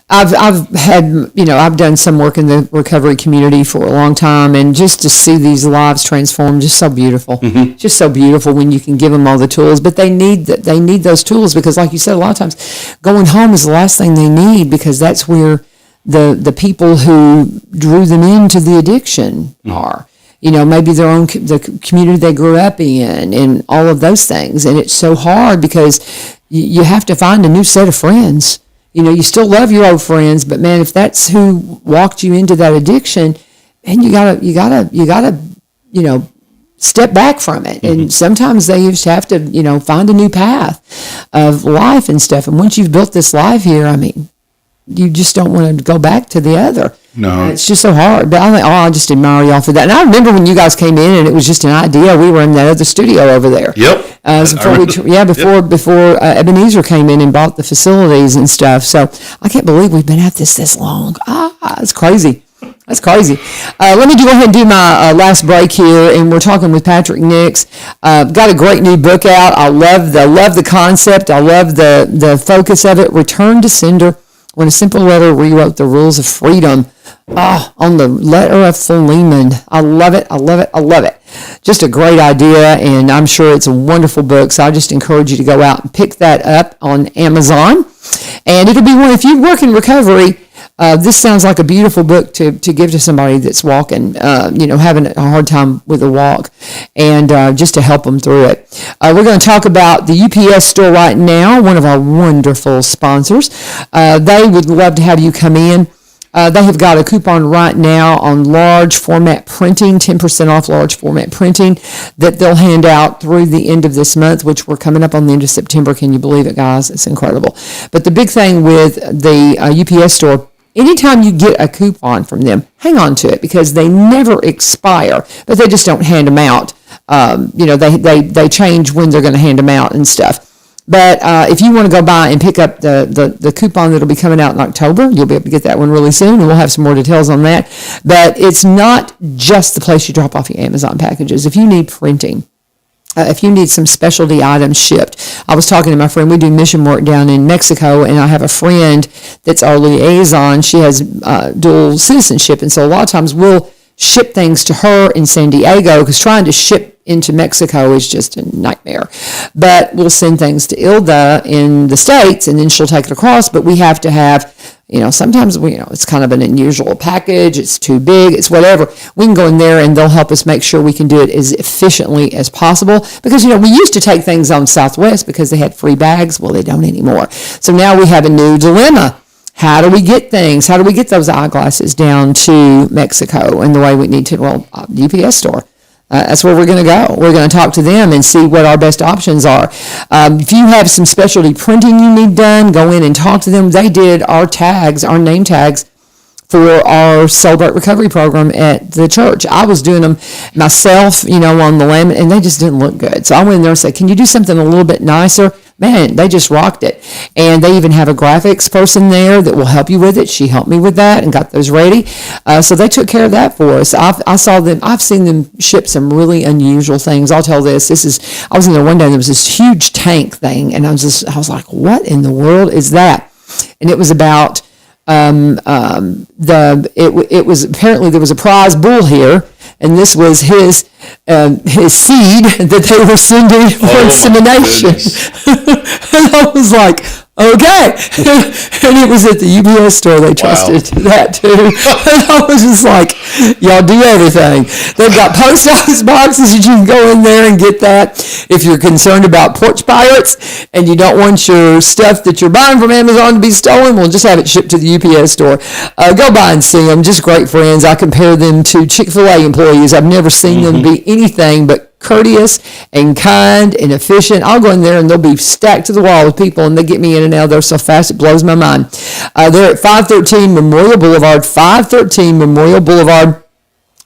I've had, I've done some work in the recovery community for a long time, and just to see these lives transform, just so beautiful. Mm-hmm. Just so beautiful when you can give them all the tools, but they need those tools, because like you said, a lot of times going home is the last thing they need, because that's where the people who drew them into the addiction are. Maybe the community they grew up in and all of those things. And it's so hard because you have to find a new set of friends. You still love your old friends, but man, if that's who walked you into that addiction, and you gotta, step back from it. And sometimes they just have to, find a new path of life and stuff. And once you've built this life here, I mean, you just don't want to go back to the other. No. It's just so hard. But I just admire y'all for that. And I remember when you guys came in and it was just an idea. We were in that other studio over there. Yep. Before Ebenezer came in and bought the facilities and stuff. So I can't believe we've been at this long. It's crazy. That's crazy. Let me go ahead and do my last break here, and we're talking with Patrick Nix. Got a great new book out. I love the concept. I love the focus of it. Return to Sender. When a simple letter rewrote the rules of freedom. On the letter of Philemon. I love it. I love it. I love it. Just a great idea, and I'm sure it's a wonderful book. So I just encourage you to go out and pick that up on Amazon. And it'll be one, if you work in recovery, this sounds like a beautiful book to give to somebody that's walking, having a hard time with the walk, and just to help them through it. We're going to talk about the UPS store right now, one of our wonderful sponsors. They would love to have you come in. They have got a coupon right now on large format printing, 10% off large format printing, that they'll hand out through the end of this month, which we're coming up on the end of September. Can you believe it, guys? It's incredible. But the big thing with the UPS store, anytime you get a coupon from them, hang on to it, because they never expire, but they just don't hand them out. They change when they're going to hand them out and stuff. But if you want to go by and pick up the coupon that'll be coming out in October, you'll be able to get that one really soon, and we'll have some more details on that. But it's not just the place you drop off your Amazon packages. If you need printing, if you need some specialty items shipped. I was talking to my friend, we do mission work down in Mexico, and I have a friend that's our liaison. She has dual citizenship, and so a lot of times we'll ship things to her in San Diego, because trying to ship into Mexico is just a nightmare. But we'll send things to Ilda in the States, and then she'll take it across. But we have to have, sometimes it's kind of an unusual package. It's too big. It's whatever. We can go in there, and they'll help us make sure we can do it as efficiently as possible. Because, we used to take things on Southwest because they had free bags. Well, they don't anymore. So now we have a new dilemma. How do we get things? How do we get those eyeglasses down to Mexico in the way we need to? Well, UPS store. That's where we're going to go. We're going to talk to them and see what our best options are. If you have some specialty printing you need done, go in and talk to them. They did our tags, our name tags, for our Celebrate Recovery program at the church. I was doing them myself, on the laminate, and they just didn't look good. So I went in there and said, can you do something a little bit nicer? Man, they just rocked it. And they even have a graphics person there that will help you with it. She helped me with that and got those ready. So they took care of that for us. I've seen them ship some really unusual things. I'll tell this. I was in there one day and there was this huge tank thing, and I was like, what in the world is that? And it was about it was apparently there was a prize bull here, and this was his seed that they were sending for insemination. And I was like, okay. And it was at the UPS store. They trusted that too. And I was just like, y'all do everything. They've got post office boxes that you can go in there and get that. If you're concerned about porch pirates and you don't want your stuff that you're buying from Amazon to be stolen, well, just have it shipped to the UPS store. Go by and see them. Just great friends. I compare them to Chick-fil-A employees. I've never seen them be anything but courteous and kind and efficient. I'll go in there and they'll be stacked to the wall with people, and they get me in and out there so fast it blows my mind. They're at 513 Memorial Boulevard, 513 Memorial Boulevard.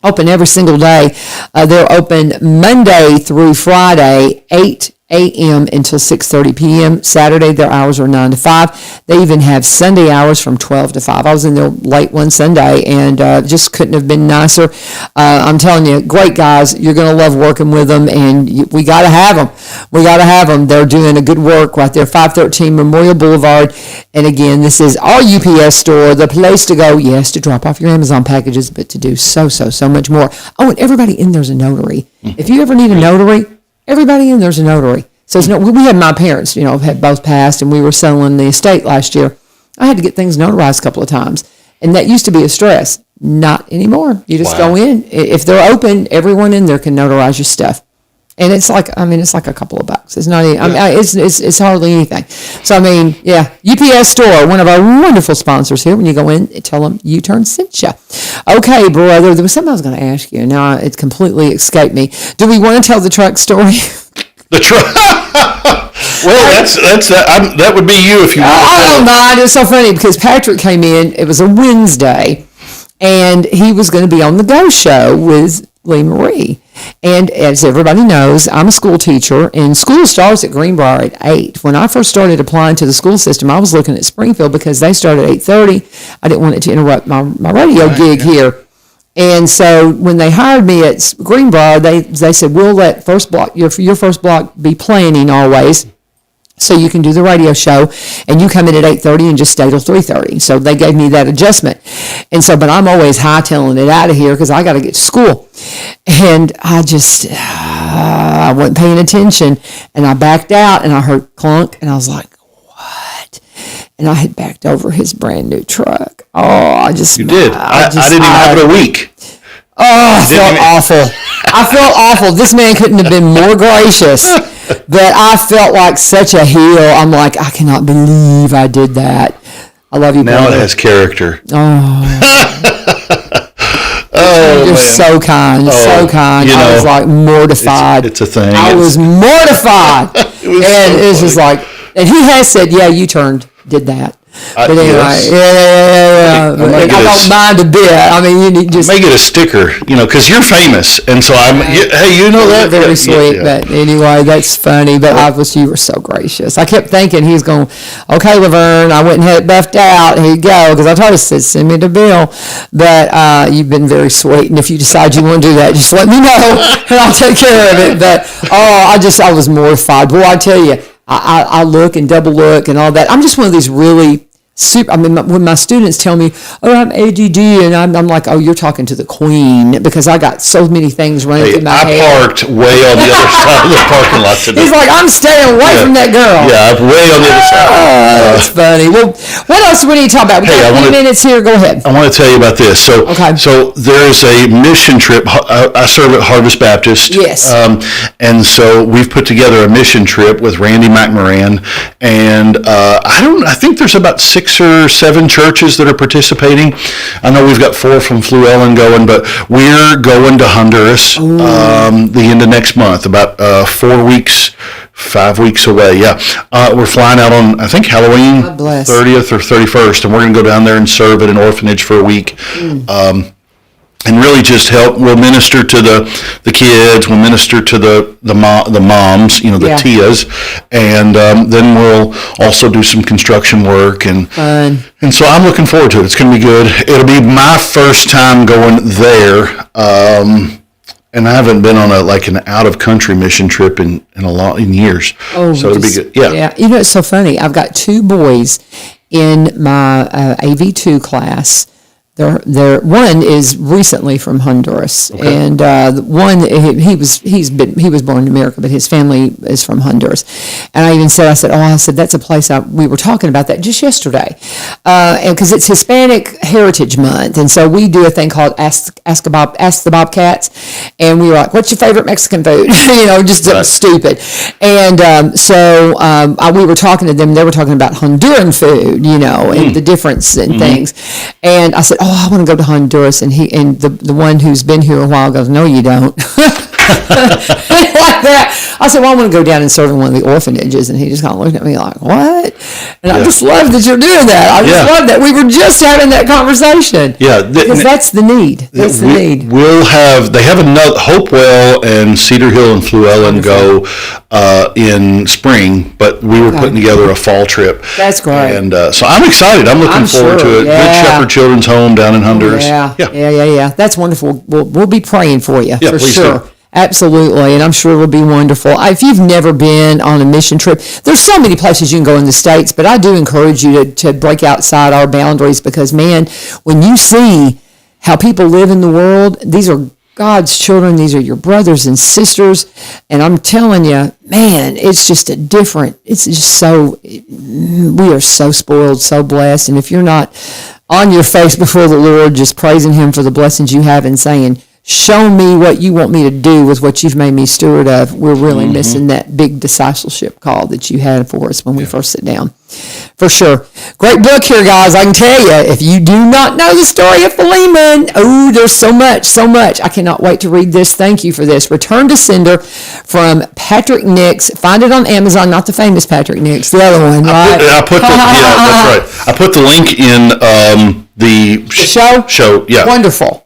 Open every single day. They're open Monday through Friday, 8 a.m. until 6:30 p.m. Saturday, their hours are 9 to 5. They even have Sunday hours from 12 to 5. I was in there late one Sunday, and just couldn't have been nicer. I'm telling you, great guys. You're going to love working with them, and we got to have them. We got to have them. They're doing a good work right there, 513 Memorial Boulevard. And again, this is our UPS store, the place to go, yes, to drop off your Amazon packages, but to do so much more. Oh, and everybody in there's a notary. If you ever need a notary, everybody in there's a notary. So it's we had my parents, had both passed, and we were selling the estate last year. I had to get things notarized a couple of times. And that used to be a stress. Not anymore. You just go in. If they're open, everyone in there can notarize your stuff. And it's like, it's like a couple of bucks. It's not, it's hardly anything. So, UPS Store, one of our wonderful sponsors here. When you go in, tell them U-Turn sent you. Okay, brother, there was something I was going to ask you. Now it completely escaped me. Do we want to tell the truck story? The truck? Well, that would be you if you want. I don't mind. It's so funny because Patrick came in. It was a Wednesday, and he was going to be on the Go Show with Lee Marie. And as everybody knows, I'm a school teacher, and school starts at Greenbrier at 8. When I first started applying to the school system, I was looking at Springfield because they start at 8:30. I didn't want it to interrupt my radio gig here. And so when they hired me at Greenbrier, they said, we'll let your first block be planning always, so you can do the radio show, and you come in at 8:30 and just stay till 3:30. So they gave me that adjustment. And so, but I'm always hightailing it out of here because I got to get to school. And I wasn't paying attention, and I backed out, and I heard clunk, and I was like, what? And I had backed over his brand new truck. Oh, You did. I didn't even have it a week. Oh, I felt awful. I felt awful. This man couldn't have been more gracious. But I felt like such a heel. I'm like, I cannot believe I did that. I love you, now brother. It has character. You're so kind, so kind. I was like mortified. It's a thing. I was mortified. It's just like, and he has said, yeah, did that. But anyway, yeah. I don't mind a bit. You need just make it a sticker, because you're famous, and so hey, you know that. Very sweet, but anyway, that's funny. But you were so gracious. I kept thinking he was going, okay, LaVern, I went and had it buffed out. Here you go, because I told him, send me the bill. But you've been very sweet, and if you decide you want to do that, just let me know, and I'll take care of it. But I was mortified. Boy, I tell you, I look and double look and all that. I'm just one of these really super. When my students tell me, "Oh, I'm ADD," and I'm like, "Oh, you're talking to the queen," because I got so many things running through my head. I parked way on the other side of the parking lot today. He's like, "I'm staying away from that girl." Yeah, I'm way on the other side. That's funny. Well, what else do we need to talk about? We got a few minutes here. Go ahead. I want to tell you about this. So there's a mission trip. I serve at Harvest Baptist. Yes. And so we've put together a mission trip with Randy McMoran, and I think there's about 6 or 7 churches that are participating. I know we've got 4 from Fluellen going, but we're going to Honduras the end of next month, about 5 weeks away. Yeah. We're flying out on, I think, Halloween 30th or 31st, and we're going to go down there and serve at an orphanage for a week. And really just help. We'll minister to the kids. We'll minister to the moms, the tias, and then we'll also do some construction work and so I'm looking forward to it. It's going to be good. It'll be my first time going there, and I haven't been on an out of country mission trip in years. So it'll be good. Yeah. It's so funny. I've got 2 boys in my AV2 class. One is recently from Honduras, and one he was born in America, but his family is from Honduras. And I even said, that's a place we were talking about that just yesterday, and because it's Hispanic Heritage Month, and so we do a thing called Ask the Bobcats, and we were like, "What's your favorite Mexican food?" Just stupid. And so we were talking to them. They were talking about Honduran food, and the difference in things. And I said, I want to go to Honduras, and the one who's been here a while goes, "No, you don't." Like that. I said, I want to go down and serve in one of the orphanages, and he just kind of looked at me like, "What?" And I just love that you're doing that. I just love that. We were just having that conversation. Yeah, because that's the need. That's the need. They have another Hopewell and Cedar Hill and Fluellen go in spring, but we were putting together a fall trip. That's great. And so I'm excited. I'm looking forward to it. Yeah. Good Shepherd Children's Home down in Honduras. Yeah. That's wonderful. We'll be praying for you for sure. Do. Absolutely, and I'm sure it'll be wonderful. If you've never been on a mission trip, there's so many places you can go in the States, but I do encourage you to break outside our boundaries because, man, when you see how people live in the world, these are God's children, these are your brothers and sisters, and I'm telling you, man, it's just we are so spoiled, so blessed, and if you're not on your face before the Lord, just praising him for the blessings you have and saying, show me what you want me to do with what you've made me steward of. We're really missing that big discipleship call that you had for us when we first sit down. For sure. Great book here, guys. I can tell you, if you do not know the story of Philemon, there's so much. I cannot wait to read this. Thank you for this. Return to Sender from Patrick Nix. Find it on Amazon, not the famous Patrick Nix, the other one, right? That's right. I put the link in the show. Yeah. Wonderful.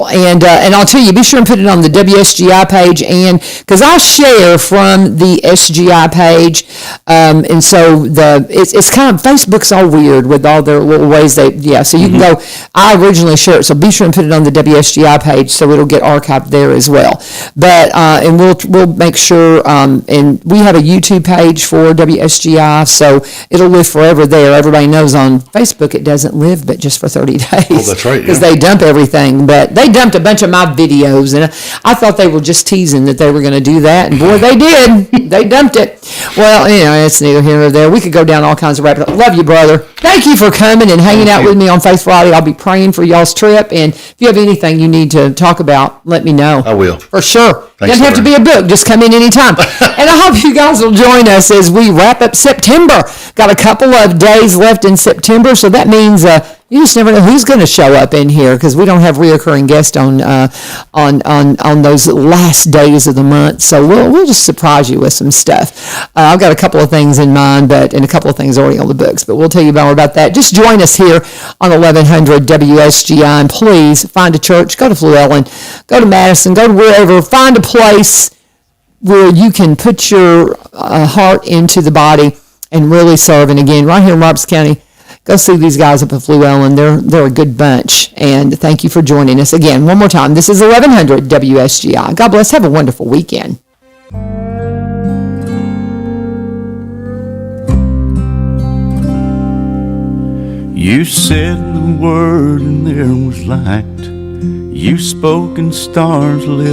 And I'll tell you, be sure and put it on the WSGI page, and because I share from the SGI page, and so it's kind of, Facebook's all weird with all their little ways so you can go, I originally shared it, so be sure and put it on the WSGI page so it'll get archived there as well. But, and we'll make sure, and we have a YouTube page for WSGI, so it'll live forever there. Everybody knows on Facebook it doesn't live, but just for 30 days. Oh, that's right. Because they dump everything, but they dumped a bunch of my videos, and I thought they were just teasing that they were going to do that, and boy, they did. They dumped it. Well, it's neither here nor there. We could go down all kinds of rabbit holes. Love you, brother. Thank you for coming and hanging out with me on Faith Friday. I'll be praying for y'all's trip, and if you have anything you need to talk about, let me know. I will. For sure. Thanks, Doesn't have to be a book. Just come in anytime. And I hope you guys will join us as we wrap up September. Got a couple of days left in September, so that means you just never know who's going to show up in here, because we don't have reoccurring guests on those last days of the month. So we'll just surprise you with some stuff. I've got a couple of things in mind, and a couple of things already on the books, but we'll tell you more about that. Just join us here on 1100 WSGI, and please find a church. Go to Llewellyn, go to Madison, go to wherever. Find a place where you can put your heart into the body and really serve. And again, right here in Roberts County, go see these guys up at Llewellyn. They're a good bunch. And thank you for joining us. Again, one more time, this is 1100 WSGI. God bless. Have a wonderful weekend. You said the word and there was light. You spoke and stars lit